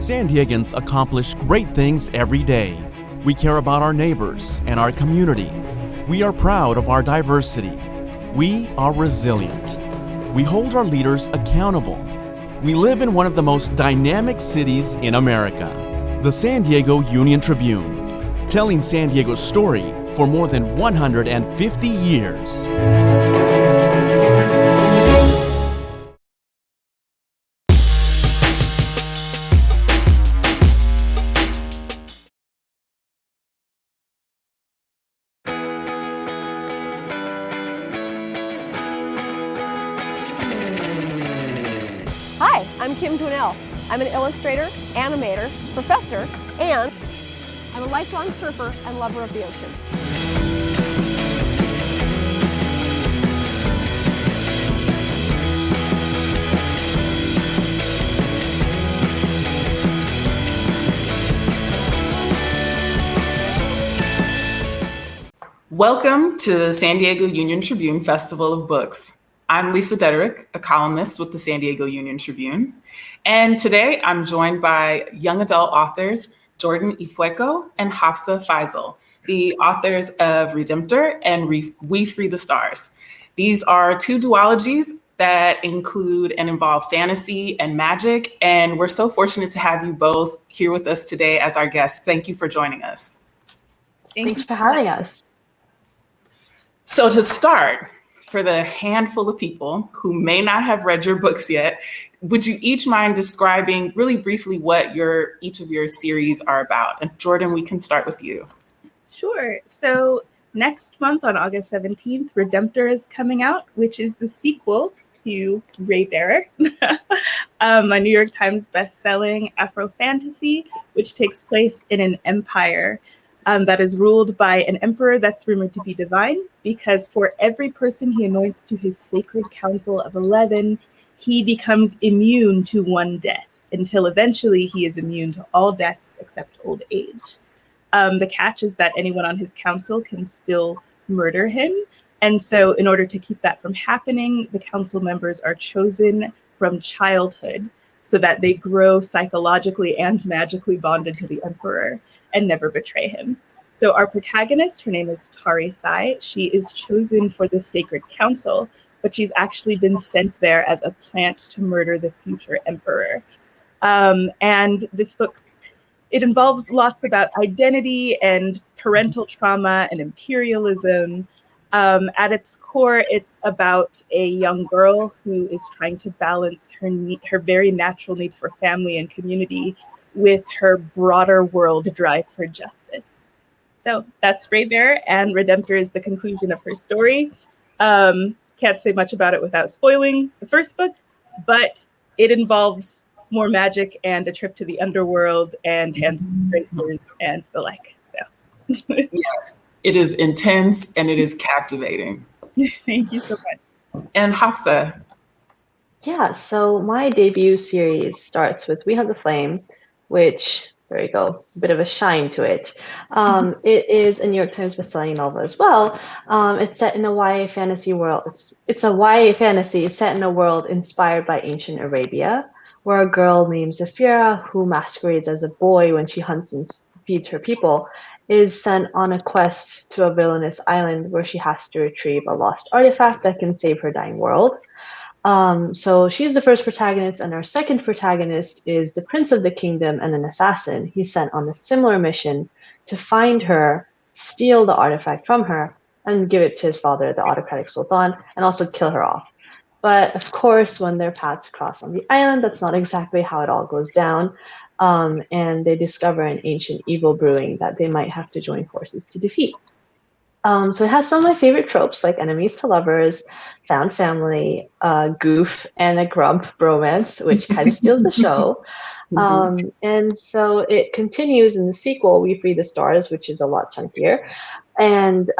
San Diegans accomplish great things every day. We care about our neighbors and our community. We are proud of our diversity. We are resilient. We hold our leaders accountable. We live in one of the most dynamic cities in America, the San Diego Union-Tribune, telling San Diego's story for more than 150 years. Hi, I'm Kim Dwinell. I'm an illustrator, animator, professor, and I'm a lifelong surfer and lover of the ocean. Welcome to the San Diego Union-Tribune Festival of Books. I'm Lisa Deaderick, a columnist with the San Diego Union-Tribune. And today I'm joined by young adult authors Jordan Ifueko and Hafsah Faizal, the authors of Redemptor and We Free the Stars. These are two duologies that include and involve fantasy and magic. And we're so fortunate to have you both here with us today as our guests. Thank you for joining us. Thanks for having us. So to start, for the handful of people who may not have read your books yet, would you each mind describing really briefly what each of your series are about? And Jordan, we can start with you. Sure. So next month on August 17th, Redemptor is coming out, which is the sequel to Redemptor, a New York Times bestselling Afro fantasy, which takes place in an empire that is ruled by an emperor that's rumored to be divine, because for every person he anoints to his sacred council of 11, he becomes immune to one death, until eventually he is immune to all deaths except old age. The catch is that anyone on his council can still murder him. And so in order to keep that from happening, the council members are chosen from childhood so that they grow psychologically and magically bonded to the emperor and never betray him. So our protagonist, her name is Tari Sai. She is chosen for the Sacred Council, but she's actually been sent there as a plant to murder the future emperor. And this book, it involves lots about identity and parental trauma and imperialism. At its core, it's about a young girl who is trying to balance her very natural need for family and community with her broader world drive for justice. So that's Redemptor, and Redemptor is the conclusion of her story. Can't say much about it without spoiling the first book, but it involves more magic and a trip to the underworld and handsome strangers and the like. So yes, it is intense and it is captivating. Thank you so much. And Hafsah. Yeah, so my debut series starts with We Have the Flame, which, there you go, it's a bit of a shine to it. It is a New York Times bestselling novel as well. It's set in a YA fantasy world. It's a YA fantasy set in a world inspired by ancient Arabia, where a girl named Zafira, who masquerades as a boy when she hunts and feeds her people, is sent on a quest to a villainous island where she has to retrieve a lost artifact that can save her dying world. So she's the first protagonist, and our second protagonist is the Prince of the Kingdom and an assassin. He's sent on a similar mission to find her, steal the artifact from her, and give it to his father, the autocratic sultan, and also kill her off. But of course, when their paths cross on the island, that's not exactly how it all goes down. And they discover an ancient evil brewing that they might have to join forces to defeat. So it has some of my favorite tropes, like enemies to lovers, found family, goof, and a grump bromance, which kind of steals the show. And so it continues in the sequel, We Free the Stars, which is a lot chunkier. And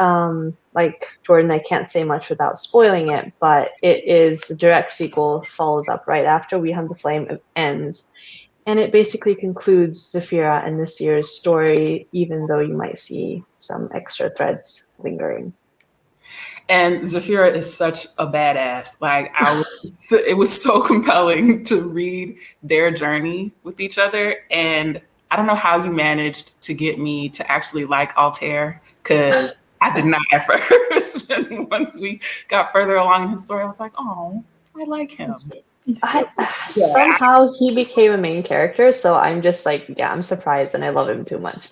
like Jordan, I can't say much without spoiling it, but it is the direct sequel, follows up right after We Have the Flame ends. And it basically concludes Zafira and this year's story, even though you might see some extra threads lingering. And Zafira is such a badass. Like it was so compelling to read their journey with each other. And I don't know how you managed to get me to actually like Altair, because I did not at first. And once we got further along in his story, I was like, oh, I like him. Somehow he became a main character, so I'm just like, yeah, I'm surprised and I love him too much.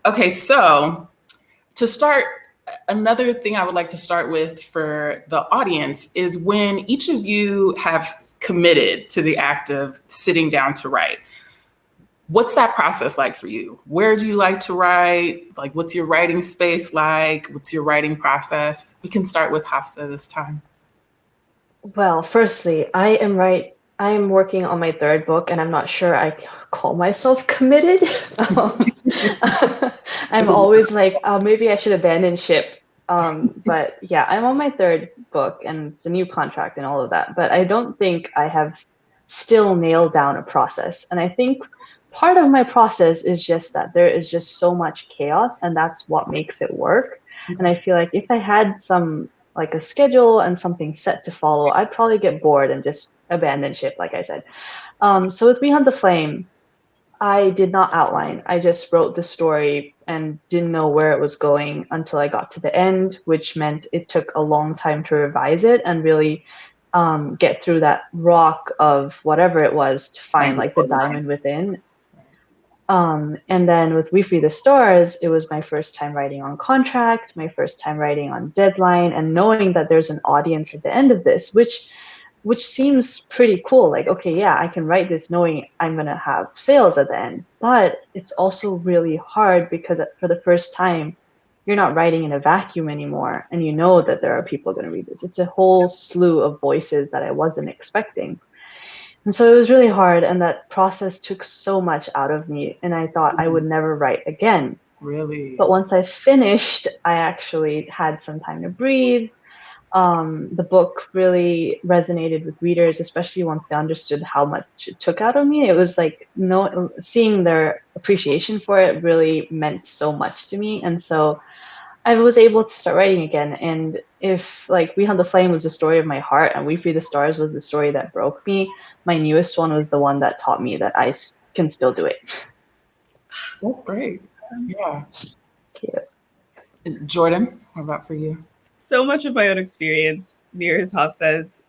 Okay, so to start, another thing I would like to start with for the audience is when each of you have committed to the act of sitting down to write. What's that process like for you? Where do you like to write? Like, what's your writing space like? What's your writing process? We can start with Hafsah this time. Well, firstly, I am working on my third book, and I'm not sure I call myself committed. I'm always like, oh, maybe I should abandon ship. But yeah, I'm on my third book, and it's a new contract and all of that. But I don't think I have still nailed down a process. And I think part of my process is just that there is just so much chaos, and that's what makes it work. And I feel like if I had like a schedule and something set to follow, I'd probably get bored and just abandon ship, like I said. So with We Hunt the Flame, I did not outline. I just wrote the story and didn't know where it was going until I got to the end, which meant it took a long time to revise it and really get through that rock of whatever it was to find like the diamond within. And then with We Free the Stars, it was my first time writing on contract, my first time writing on deadline, and knowing that there's an audience at the end of this, which seems pretty cool. Like, okay, yeah, I can write this knowing I'm going to have sales at the end. But it's also really hard because for the first time, you're not writing in a vacuum anymore. And you know that there are people going to read this. It's a whole slew of voices that I wasn't expecting. And so it was really hard, and that process took so much out of me, and I thought I would never write again. Really? But once I finished, I actually had some time to breathe. The book really resonated with readers, especially once they understood how much it took out of me. It was like seeing their appreciation for it really meant so much to me. And so I was able to start writing again. And if like We Hunt the Flame was the story of my heart and We Free the Stars was the story that broke me, my newest one was the one that taught me that I can still do it. That's great. Yeah. Thank you. Jordan, how about for you? So much of my own experience mirrors Hafsah's.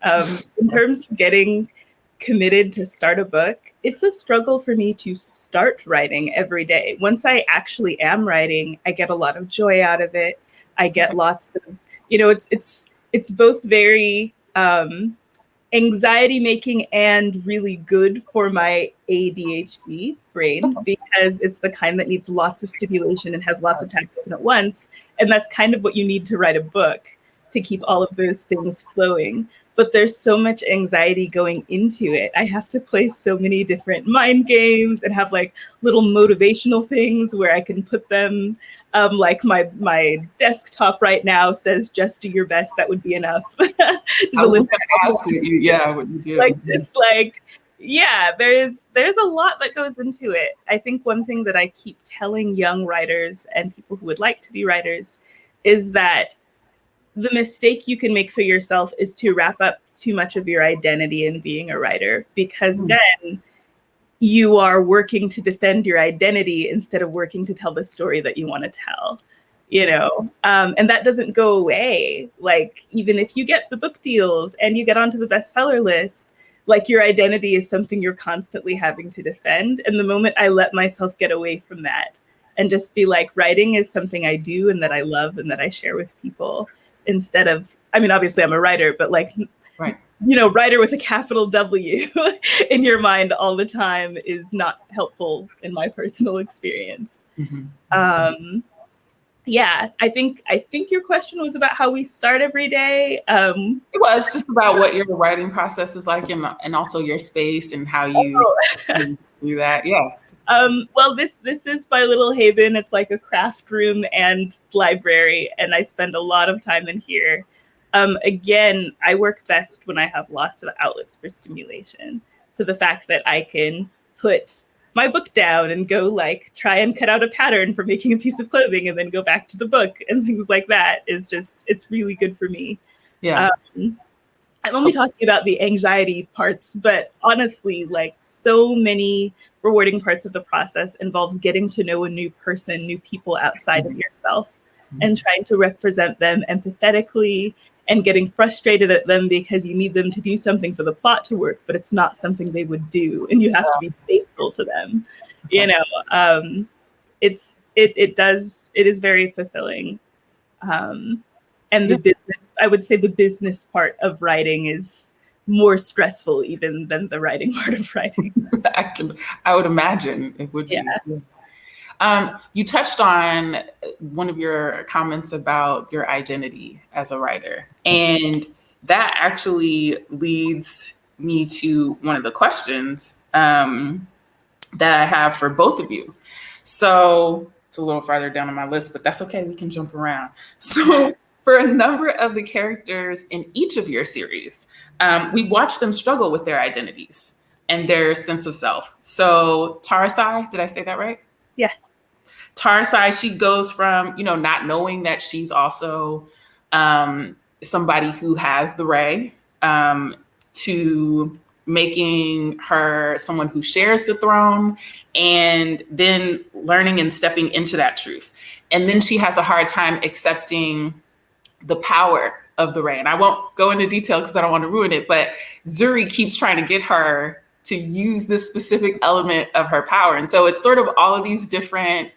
In terms of getting committed to start a book, it's a struggle for me to start writing every day. Once I actually am writing, I get a lot of joy out of it. I get lots of, it's both very anxiety making and really good for my ADHD brain, because it's the kind that needs lots of stimulation and has lots of time at once. And that's kind of what you need to write a book, to keep all of those things flowing. But there's so much anxiety going into it. I have to play so many different mind games and have like little motivational things where I can put them, like my desktop right now says, just do your best, that would be enough. I was going to ask what you do. Like, just like, yeah, there's a lot that goes into it. I think one thing that I keep telling young writers and people who would like to be writers is that the mistake you can make for yourself is to wrap up too much of your identity in being a writer, because then you are working to defend your identity instead of working to tell the story that you want to tell, and that doesn't go away. Like, even if you get the book deals and you get onto the bestseller list, like, your identity is something you're constantly having to defend. And the moment I let myself get away from that and just be like, writing is something I do and that I love and that I share with people, instead of, I mean, obviously I'm a writer, but like, right. Writer with a capital W in your mind all the time is not helpful in my personal experience. Yeah, I think your question was about how we start every day. It was just about what your writing process is like, and also your space and how you do that. Yeah. Well, this is my little haven. It's like a craft room and library, and I spend a lot of time in here. Again, I work best when I have lots of outlets for stimulation. So the fact that I can put my book down and go like try and cut out a pattern for making a piece of clothing and then go back to the book and things like that is just, it's really good for me. Yeah. I'm only talking about the anxiety parts, but honestly, like so many rewarding parts of the process involves getting to know a new person, new people outside of yourself, and trying to represent them empathetically and getting frustrated at them because you need them to do something for the plot to work, but it's not something they would do, and you have to be faithful to them. You know, it is very fulfilling. And the business, I would say the business part of writing is more stressful even than the writing part of writing. I would imagine it would be. You touched on one of your comments about your identity as a writer, and that actually leads me to one of the questions that I have for both of you. So it's a little farther down on my list, but that's okay. We can jump around. So for a number of the characters in each of your series, we watch them struggle with their identities and their sense of self. So Tarasai, did I say that right? Yes. Tarasai, she goes from, not knowing that she's also somebody who has the Ray, to making her someone who shares the throne, and then learning and stepping into that truth. And then she has a hard time accepting the power of the Ray. And I won't go into detail because I don't want to ruin it, but Zuri keeps trying to get her to use this specific element of her power. And so it's sort of all of these different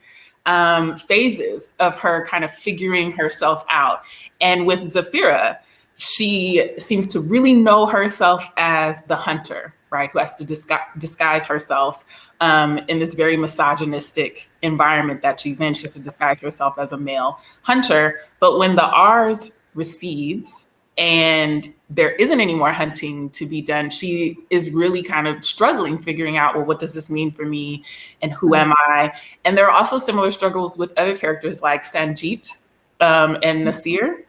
phases of her kind of figuring herself out. And with Zafira, she seems to really know herself as the hunter, right? Who has to disguise herself in this very misogynistic environment that she's in. She has to disguise herself as a male hunter. But when the R's recedes and there isn't any more hunting to be done, she is really kind of struggling, figuring out, well, what does this mean for me? And who am I? And there are also similar struggles with other characters like Sanjit and Nasir.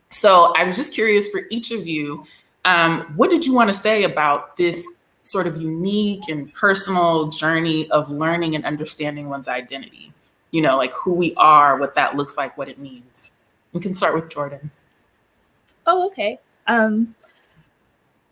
So I was just curious for each of you, what did you want to say about this sort of unique and personal journey of learning and understanding one's identity? Like who we are, what that looks like, what it means. We can start with Jordan. Oh, okay.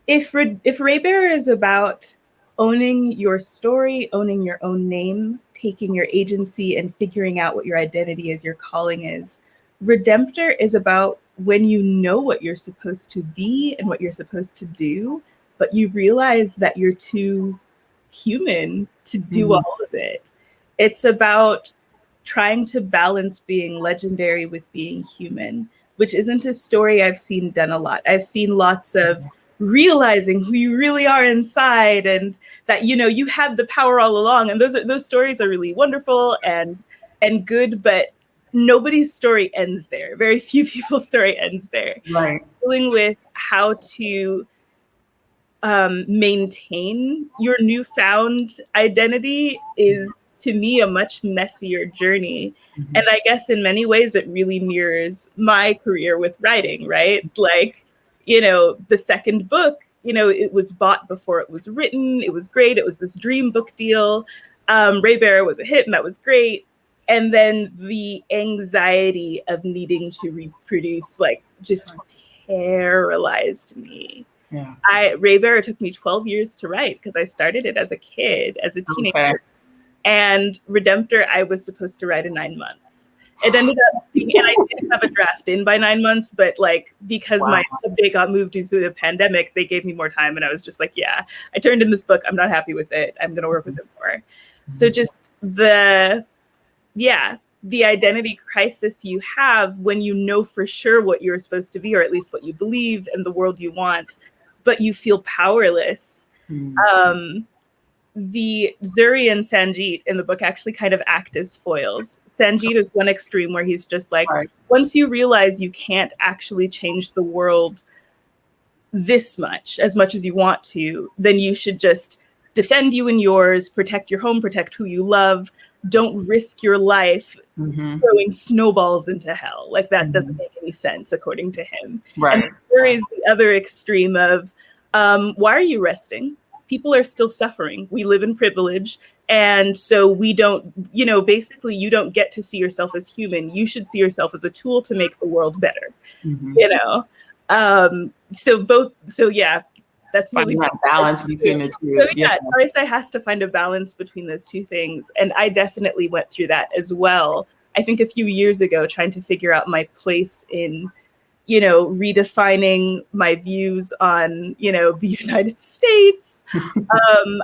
If Raybearer is about owning your story, owning your own name, taking your agency and figuring out what your identity is, your calling is, Redemptor is about when you know what you're supposed to be and what you're supposed to do, but you realize that you're too human to do all of it. It's about trying to balance being legendary with being human, which isn't a story I've seen done a lot. I've seen lots of realizing who you really are inside and that, you had the power all along. And those stories are really wonderful and good, but nobody's story ends there. Very few people's story ends there. Right. Dealing with how to maintain your newfound identity is, to me, a much messier journey. Mm-hmm. And I guess in many ways it really mirrors my career with writing, right? Like, the second book, it was bought before it was written. It was great. It was this dream book deal. Raybearer was a hit and that was great. And then the anxiety of needing to reproduce, just paralyzed me. Yeah. Raybearer took me 12 years to write because I started it as a kid, as a teenager. Okay. And Redemptor, I was supposed to write in 9 months. It ended up being, and I didn't have a draft in by 9 months, but because my they got moved due to the pandemic, they gave me more time. And I was just like, yeah, I turned in this book. I'm not happy with it. I'm going to work with it more. So just the identity crisis you have when you know for sure what you're supposed to be, or at least what you believe and the world you want, but you feel powerless. The Zuri and Sanjit in the book actually kind of act as foils. Sanjit is one extreme where he's just like, once you realize you can't actually change the world this much as you want to, then you should just defend you and yours, protect your home, protect who you love. Don't risk your life throwing snowballs into hell. That doesn't make any sense, according to him. Right. And there is the other extreme of, why are you resting? People are still suffering. We live in privilege. And so we don't, basically you don't get to see yourself as human. You should see yourself as a tool to make the world better, So yeah, that's finding really that balance between the two. So yeah, RSI has to find a balance between those two things. And I definitely went through that as well. I think a few years ago, trying to figure out my place in, redefining my views on, the United States.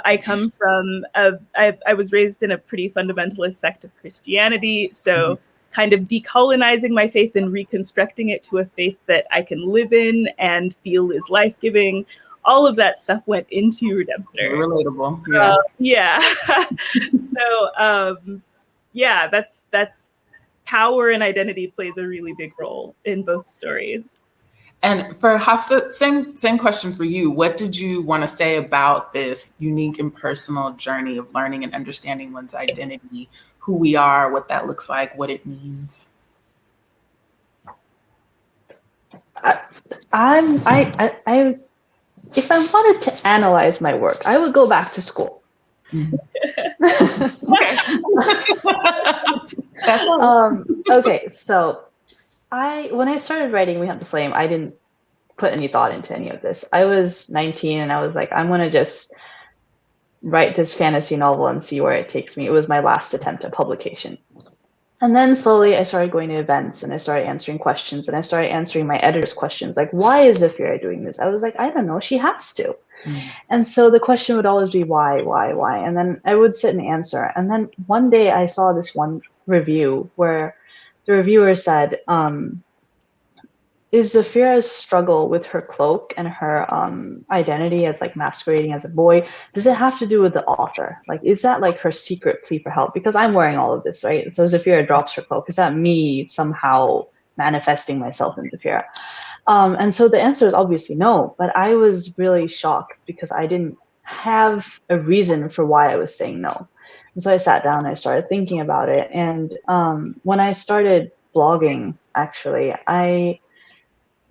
I come from, I was raised in a pretty fundamentalist sect of Christianity. So kind of decolonizing my faith and reconstructing it to a faith that I can live in and feel is life-giving. All of that stuff went into Redemptor. Relatable. That's power and identity plays a really big role in both stories. And for Hafsah, same question for you. What did you want to say about this unique and personal journey of learning and understanding one's identity, who we are, what that looks like, what it means? If I wanted to analyze my work, I would go back to school. That's all. Okay, so when I started writing We Hunt the Flame, I didn't put any thought into any of this. I was 19 and I was like, I'm going to just write this fantasy novel and see where it takes me. It was my last attempt at publication. And then slowly I started going to events and I started answering questions and I started answering my editor's questions. Like, why is Zafira doing this? I was like, I don't know, she has to. And so the question would always be why? And then I would sit and answer. And then one day I saw this one review where the reviewer said, is Zafira's struggle with her cloak and her identity as like masquerading as a boy, does it have to do with the author? Like, is that like her secret plea for help? Because I'm wearing all of this, right? So Zafira drops her cloak. Is that me somehow manifesting myself in Zafira? And so the answer is obviously no, but I was really shocked because I didn't have a reason for why I was saying no. And so I sat down and I started thinking about it. And when I started blogging, actually, I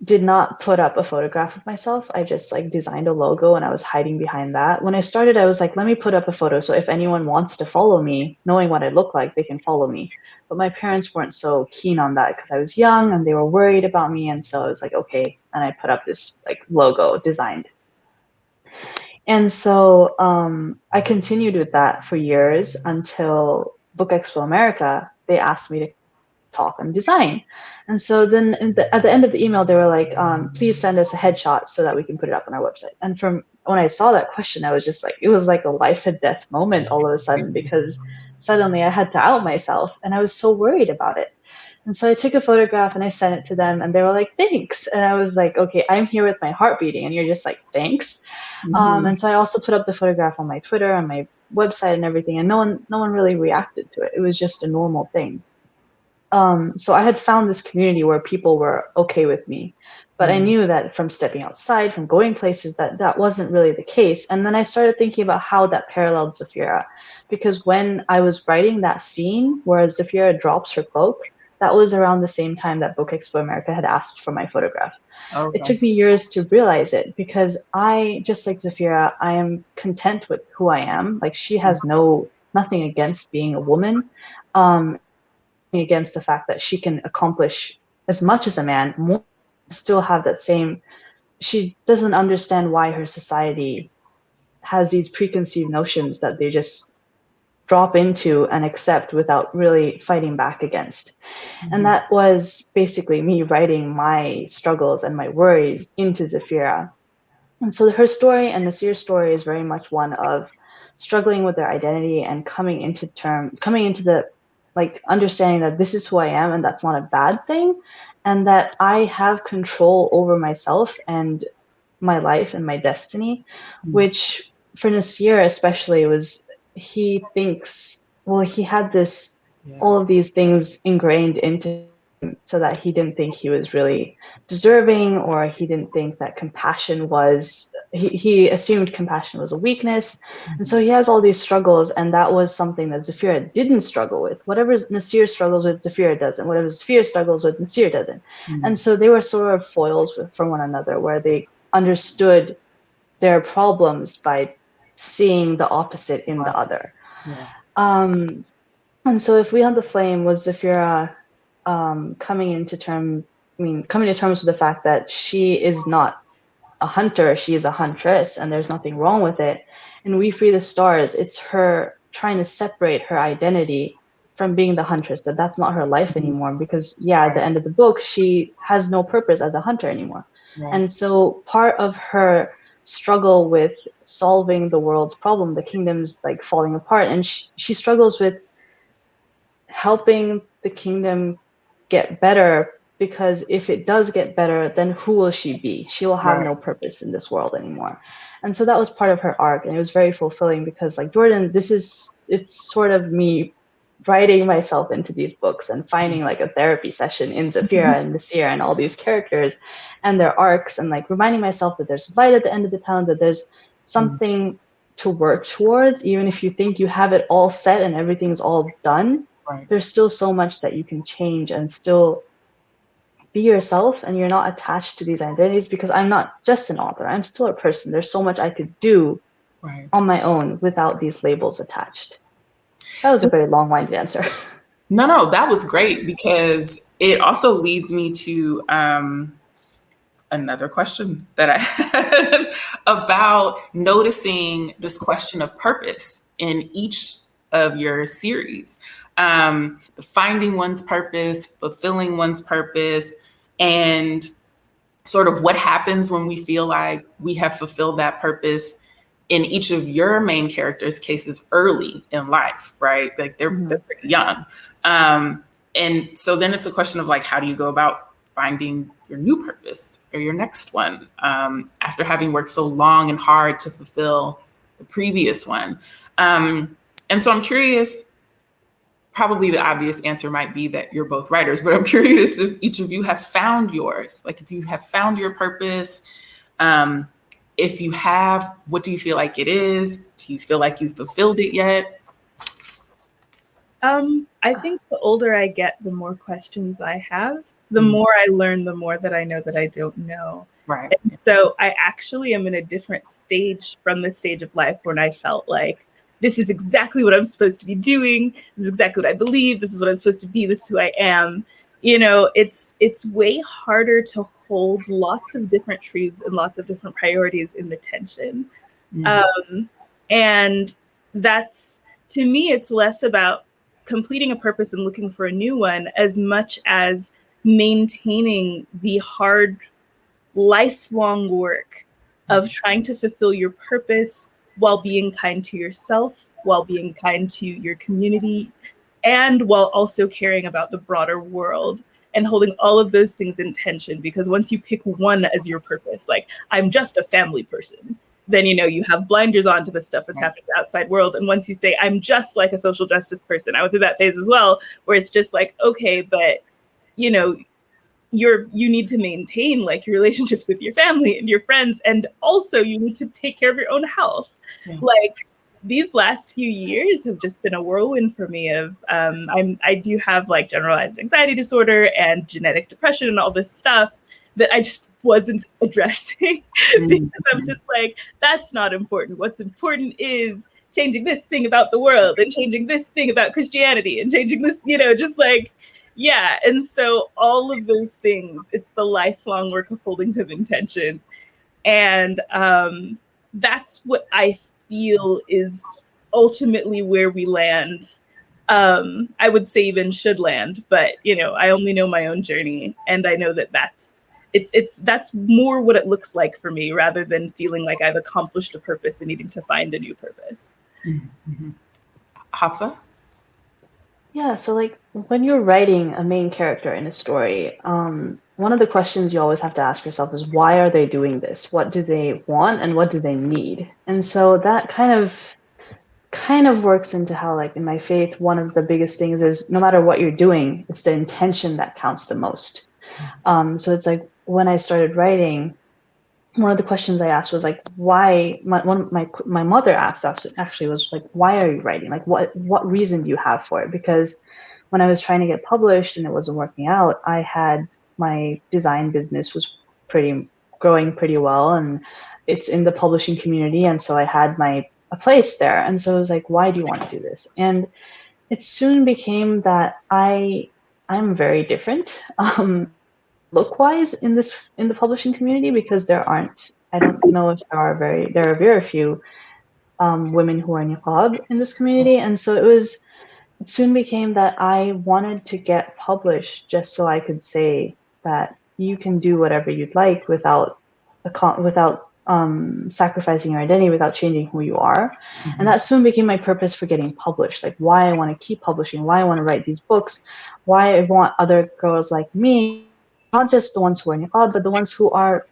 did not put up a photograph of myself. I just like designed a logo and I was hiding behind that. When I started, I was like, let me put up a photo. So if anyone wants to follow me, knowing what I look like, they can follow me. But my parents weren't so keen on that because I was young and they were worried about me. And so I was like, okay. And I put up this like logo designed. And so I continued with that for years until Book Expo America, they asked me to talk on design. And so then at the end of the email, they were like, please send us a headshot so that we can put it up on our website. And from when I saw that question, I was just like, it was like a life and death moment all of a sudden, because suddenly I had to out myself and I was so worried about it. And so I took a photograph and I sent it to them and they were like, thanks. And I was like, okay, I'm here with my heart beating and you're just like, thanks. And so I also put up the photograph on my Twitter, on my website and everything. And no one really reacted to it. It was just a normal thing. So I had found this community where people were okay with me, but I knew that from stepping outside, from going places, that wasn't really the case. And then I started thinking about how that paralleled Zafira, because when I was writing that scene where Zafira drops her cloak, that was around the same time that Book Expo America had asked for my photograph. Okay. It took me years to realize it because I, just like Zafira, I am content with who I am. Like, she has nothing against being a woman. Against the fact that she can accomplish as much as a man, more, still have that same, she doesn't understand why her society has these preconceived notions that they just drop into and accept without really fighting back against. And that was basically me writing my struggles and my worries into Zafira. And so her story and Nasir's story is very much one of struggling with their identity and coming into the like understanding that this is who I am and that's not a bad thing, and that I have control over myself and my life and my destiny, which for Nasir especially was, he thinks, well, he had this, all of these things ingrained into him so that he didn't think he was really deserving, or he didn't think that compassion was, he assumed compassion was a weakness. And so he has all these struggles, and that was something that Zafira didn't struggle with. Whatever Nasir struggles with, Zafira doesn't. Whatever Zafira struggles with, Nasir doesn't. And so they were sort of foils for one another, where they understood their problems by seeing the opposite in the other. Yeah. And so if We Hunt the Flame was if you're coming to terms with the fact that she is not a hunter, she is a huntress, and there's nothing wrong with it. And We Free the Stars, it's her trying to separate her identity from being the huntress, that's not her life anymore, because at the end of the book, she has no purpose as a hunter anymore. Right. And so part of her struggle with solving the world's problem, the kingdom's like falling apart, and she struggles with helping the kingdom get better, because if it does get better, then who will she be? She will have no purpose in this world anymore. And so that was part of her arc, and it was very fulfilling, because like Jordan, it's sort of me writing myself into these books and finding like a therapy session in Zafira and Nasir and all these characters and their arcs, and like reminding myself that there's light at the end of the tunnel, that there's something to work towards, even if you think you have it all set and everything's all done. There's still so much that you can change and still be yourself, and you're not attached to these identities, because I'm not just an author, I'm still a person. There's so much I could do on my own without these labels attached. That was a very long-winded answer. No, that was great, because it also leads me to another question that I had about noticing this question of purpose in each of your series. The finding one's purpose, fulfilling one's purpose, and sort of what happens when we feel like we have fulfilled that purpose in each of your main characters' cases early in life, right? Like they're pretty young. And so then it's a question of like, how do you go about finding your new purpose or your next one after having worked so long and hard to fulfill the previous one? And so I'm curious, probably the obvious answer might be that you're both writers, but I'm curious if each of you have found yours, like if you have found your purpose. If you have, what do you feel like it is? Do you feel like you've fulfilled it yet? I think the older I get, the more questions I have. The more I learn, the more that I know that I don't know. Right. And so I actually am in a different stage from the stage of life when I felt like, this is exactly what I'm supposed to be doing. This is exactly what I believe. This is what I'm supposed to be. This is who I am. You know, it's way harder to hold lots of different truths and lots of different priorities in the tension. And that's, to me, it's less about completing a purpose and looking for a new one as much as maintaining the hard, lifelong work of trying to fulfill your purpose while being kind to yourself, while being kind to your community, and while also caring about the broader world, and holding all of those things in tension. Because once you pick one as your purpose, like I'm just a family person, then you have blinders on to the stuff that's happening in the outside world. And once you say I'm just like a social justice person, I went through that phase as well, where it's just like, okay, but you need to maintain like your relationships with your family and your friends, and also you need to take care of your own health. Like these last few years have just been a whirlwind for me of I do have like generalized anxiety disorder and genetic depression and all this stuff that I just wasn't addressing because I'm just like, that's not important. What's important is changing this thing about the world and changing this thing about Christianity and changing this, just like, yeah. And so all of those things, it's the lifelong work of holding to the intention. And that's what I feel is ultimately where we land. I would say even should land, but I only know my own journey, and I know that that's more what it looks like for me, rather than feeling like I've accomplished a purpose and needing to find a new purpose. Hafsah? Yeah, so like when you're writing a main character in a story, one of the questions you always have to ask yourself is, why are they doing this? What do they want and what do they need? And so that kind of works into how, like in my faith, one of the biggest things is no matter what you're doing, it's the intention that counts the most. So it's like when I started writing, one of the questions I asked was like, why? My mother asked us actually was like, why are you writing? Like, what reason do you have for it? Because when I was trying to get published and it wasn't working out, I had my design business was growing pretty well, and it's in the publishing community, and so I had my a place there. And so it was like, why do you want to do this? And it soon became that I'm very different, look-wise in the publishing community, because I don't know if there are very few women who are niqab in this community. And so it soon became that I wanted to get published just so I could say that you can do whatever you'd like without sacrificing your identity, without changing who you are. Mm-hmm. And that soon became my purpose for getting published, like why I want to keep publishing, why I want to write these books, why I want other girls like me, not just the ones who are niqab, but the ones who are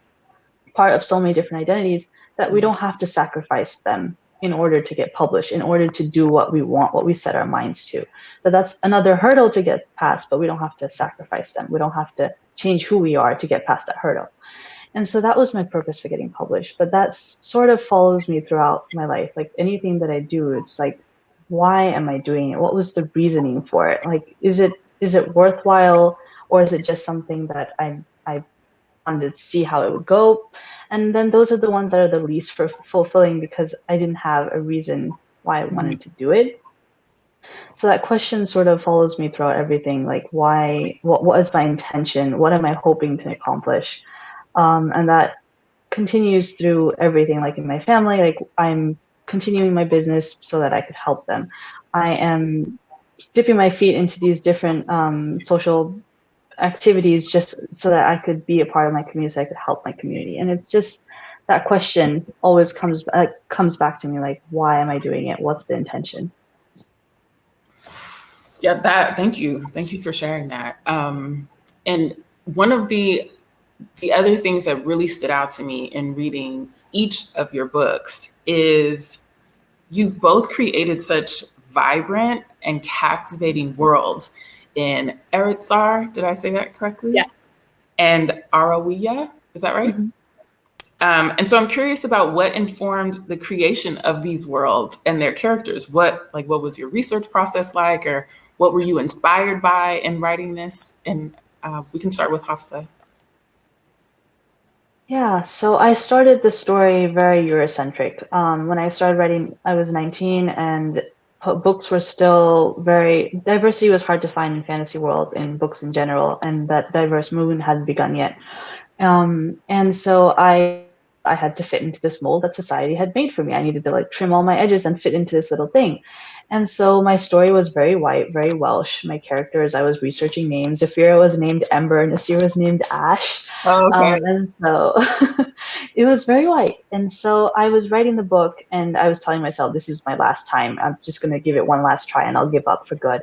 part of so many different identities, that we don't have to sacrifice them in order to get published, in order to do what we want, what we set our minds to. But that's another hurdle to get past, but we don't have to sacrifice them. We don't have to change who we are to get past that hurdle. And so that was my purpose for getting published. But that sort of follows me throughout my life. Like anything that I do, it's like, why am I doing it? What was the reasoning for it? Like, is it worthwhile, or is it just something that I wanted to see how it would go? And then those are the ones that are the least fulfilling, because I didn't have a reason why I wanted to do it. So that question sort of follows me throughout everything. Like, why? What is my intention? What am I hoping to accomplish? And that continues through everything. Like in my family, like I'm continuing my business so that I could help them. I am dipping my feet into these different social activities just so that I could be a part of my community, so I could help my community. And it's just that question always comes back to me, like, why am I doing it? What's the intention? Yeah, thank you for sharing that. And one of the other things that really stood out to me in reading each of your books is you've both created such vibrant and captivating worlds in Eretzar, did I say that correctly? Yeah. And Arawiya, is that right? Mm-hmm. And so I'm curious about what informed the creation of these worlds and their characters. What was your research process like, or what were you inspired by in writing this? And we can start with Hafsah. Yeah, so I started the story very Eurocentric. When I started writing, I was 19, and books were still diversity was hard to find in fantasy worlds, in books in general, and that diverse movement hadn't begun yet. And so I had to fit into this mold that society had made for me. I needed to trim all my edges and fit into this little thing. And so my story was very white, very Welsh. My characters, I was researching names. Zafira was named Ember, Nasir was named Ash. Oh, okay. And so it was very white. And so I was writing the book, and I was telling myself, this is my last time. I'm just going to give it one last try, and I'll give up for good.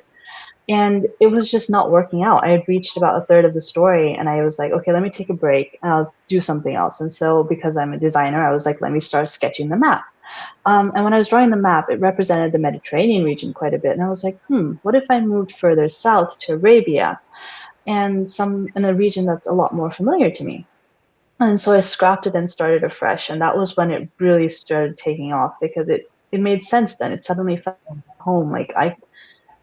And it was just not working out. I had reached about a third of the story, and I was like, okay, let me take a break and I'll do something else. And so because I'm a designer, I was like, let me start sketching the map. And when I was drawing the map, it represented the Mediterranean region quite a bit. And I was like, what if I moved further south to Arabia, and in a region that's a lot more familiar to me? And so I scrapped it and started afresh. And that was when it really started taking off, because it made sense then. It suddenly felt home. Like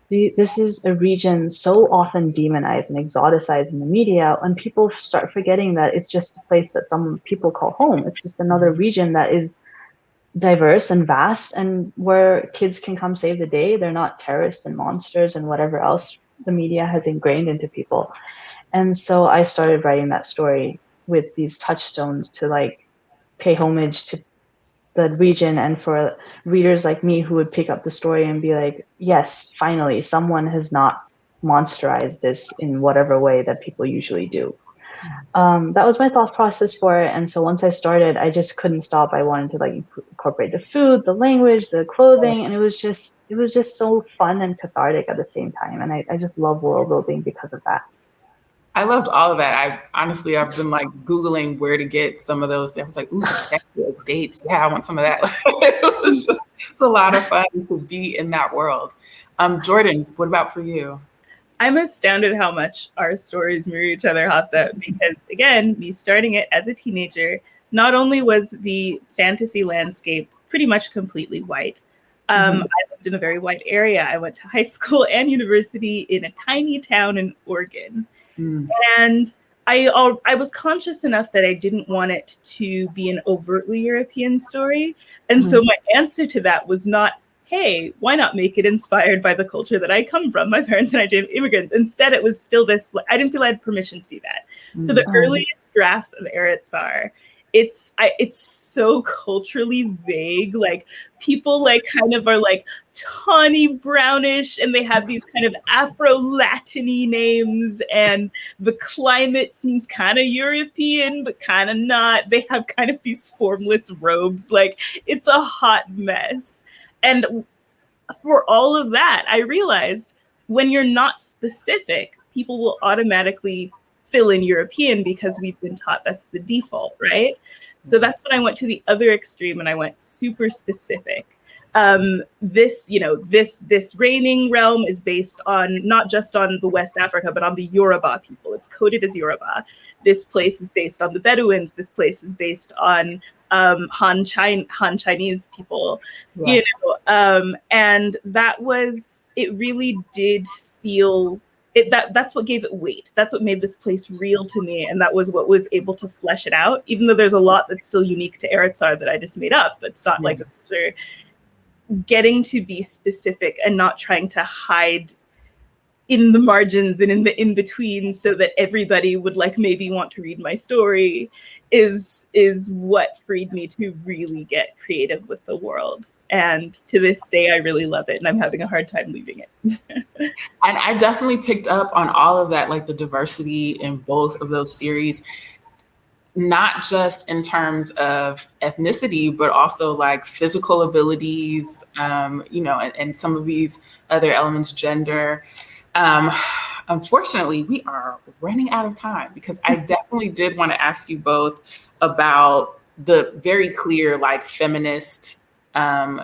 this is a region so often demonized and exoticized in the media, and people start forgetting that it's just a place that some people call home. It's just another region that is diverse and vast, and where kids can come save the day. They're not terrorists and monsters and whatever else the media has ingrained into people. And so I started writing that story with these touchstones to pay homage to the region, and for readers like me who would pick up the story and be like, yes, finally, someone has not monsterized this in whatever way that people usually do. That was my thought process for it. And so once I started, I just couldn't stop. I wanted to incorporate the food, the language, the clothing, and it was just so fun and cathartic at the same time. And I just love world building because of that. I loved all of that. I've been Googling where to get some of those. I was like, ooh, those dates. Yeah, I want some of that. It's a lot of fun to be in that world. Jordan, what about for you? I'm astounded how much our stories mirror each other, Hafsah, because again, me starting it as a teenager, not only was the fantasy landscape pretty much completely white. I lived in a very white area. I went to high school and university in a tiny town in Oregon. And I was conscious enough that I didn't want it to be an overtly European story. And so my answer to that was not, hey, why not make it inspired by the culture that I come from? My parents are Nigerian immigrants. Instead, it was still this, I didn't feel I had permission to do that. So the earliest drafts of Eretzar, it's so culturally vague. Like people like kind of are like tawny brownish, and they have these kind of Afro-Latiny names, and the climate seems kind of European, but kind of not. They have kind of these formless robes. Like it's a hot mess. And for all of that, I realized when you're not specific, people will automatically fill in European because we've been taught that's the default, right? So that's when I went to the other extreme and I went super specific. This reigning realm is based on not just on the West Africa, but on the Yoruba people. It's coded as Yoruba. This place is based on the Bedouins. This place is based on Han Chinese people, and it really did feel that's what gave it weight. That's what made this place real to me, and that was what was able to flesh it out. Even though there's a lot that's still unique to Eretzar that I just made up, that's not like getting to be specific and not trying to hide in the margins and in the in-between so that everybody would like maybe want to read my story is what freed me to really get creative with the world. And to this day, I really love it, and I'm having a hard time leaving it. And I definitely picked up on all of that, like the diversity in both of those series, not just in terms of ethnicity, but also like physical abilities, and some of these other elements, gender. Unfortunately, we are running out of time because I definitely did want to ask you both about the very clear, like feminist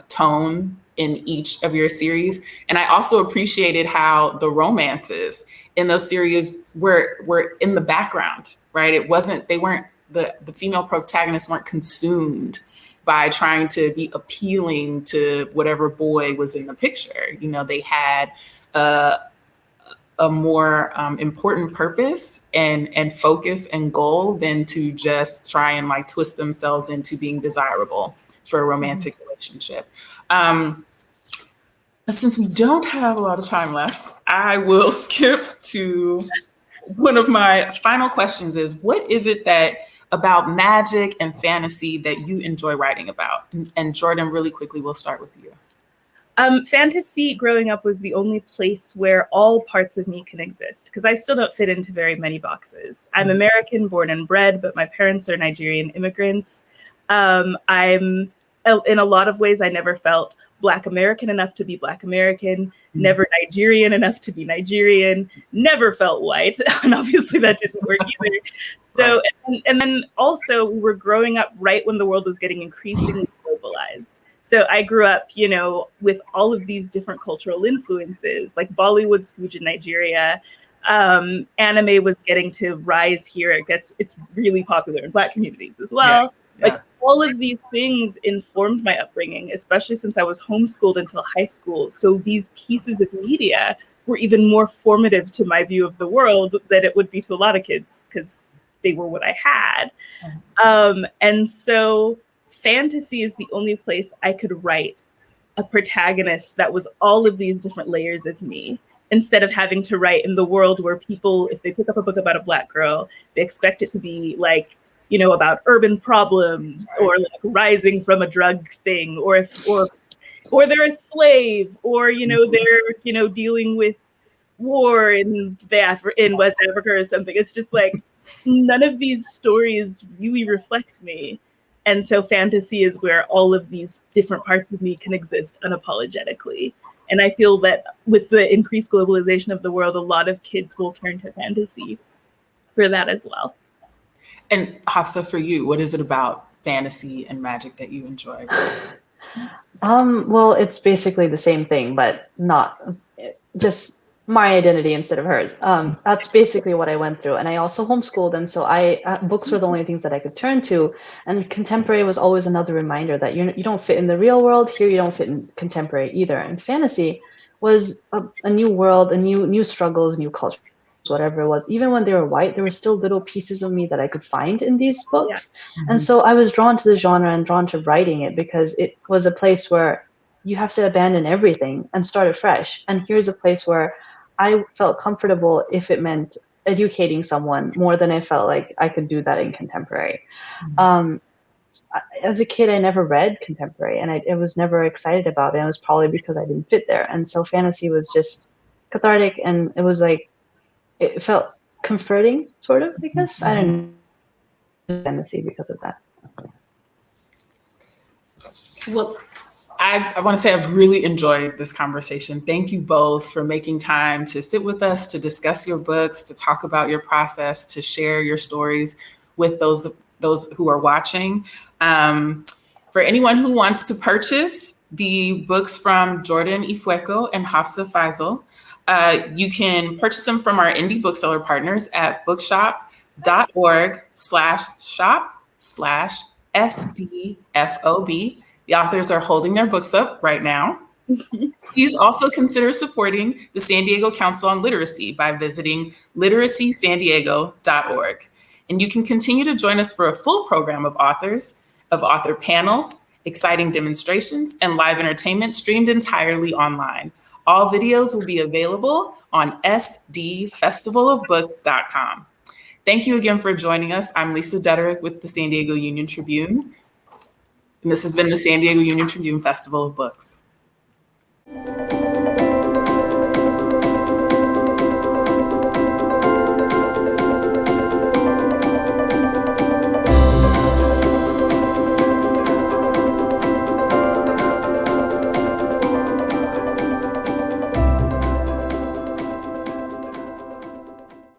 tone in each of your series. And I also appreciated how the romances in those series were in the background, right? The female protagonists weren't consumed by trying to be appealing to whatever boy was in the picture. They had a more important purpose and focus and goal than to just try and like twist themselves into being desirable for a romantic relationship. But since we don't have a lot of time left, I will skip to one of my final questions is, what is it about magic and fantasy that you enjoy writing about? And Jordan, really quickly, we'll start with you. Fantasy growing up was the only place where all parts of me can exist, because I still don't fit into very many boxes. I'm American born and bred, but my parents are Nigerian immigrants. In a lot of ways, I never felt Black American enough to be Black American, never Nigerian enough to be Nigerian, never felt white. And obviously that didn't work either. So, and then also we were growing up right when the world was getting increasingly globalized. So I grew up, with all of these different cultural influences, like Bollywood's huge in Nigeria. Anime was getting to rise here. It's really popular in Black communities as well. Yeah. Like all of these things informed my upbringing, especially since I was homeschooled until high school. So these pieces of media were even more formative to my view of the world than it would be to a lot of kids, because they were what I had. And so fantasy is the only place I could write a protagonist that was all of these different layers of me, instead of having to write in the world where people, if they pick up a book about a Black girl, they expect it to be like, about urban problems or like rising from a drug thing, or they're a slave, or they're dealing with war in West Africa or something. It's just like none of these stories really reflect me. And so fantasy is where all of these different parts of me can exist unapologetically. And I feel that with the increased globalization of the world, a lot of kids will turn to fantasy for that as well. And Hafsah, for you, what is it about fantasy and magic that you enjoy? Well, it's basically the same thing, but not just my identity instead of hers. That's basically what I went through. And I also homeschooled. And so books were the only things that I could turn to. And contemporary was always another reminder that you don't fit in the real world. Here, you don't fit in contemporary either. And fantasy was a new world, new struggles, new culture. whatever it was, even when they were white, there were still little pieces of me that I could find in these books. And so I was drawn to the genre and drawn to writing it because it was a place where you have to abandon everything and start afresh. And here's a place where I felt comfortable if it meant educating someone more than I felt like I could do that in contemporary. As a kid, I never read contemporary, and I was never excited about it. And it was probably because I didn't fit there. And so fantasy was just cathartic, and it was like, it felt comforting, sort of, I guess. I don't know, fantasy because of that. Well, I want to say I've really enjoyed this conversation. Thank you both for making time to sit with us, to discuss your books, to talk about your process, to share your stories with those who are watching. For anyone who wants to purchase the books from Jordan Ifueko and Hafsah Faizal, you can purchase them from our indie bookseller partners at bookshop.org/shop/SDFOB. The authors are holding their books up right now. Please also consider supporting the San Diego Council on Literacy by visiting literacysandiego.org. And you can continue to join us for a full program of author panels, exciting demonstrations, and live entertainment streamed entirely online. All videos will be available on sdfestivalofbooks.com. Thank you again for joining us. I'm Lisa Deaderick with the San Diego Union-Tribune. And this has been the San Diego Union-Tribune Festival of Books.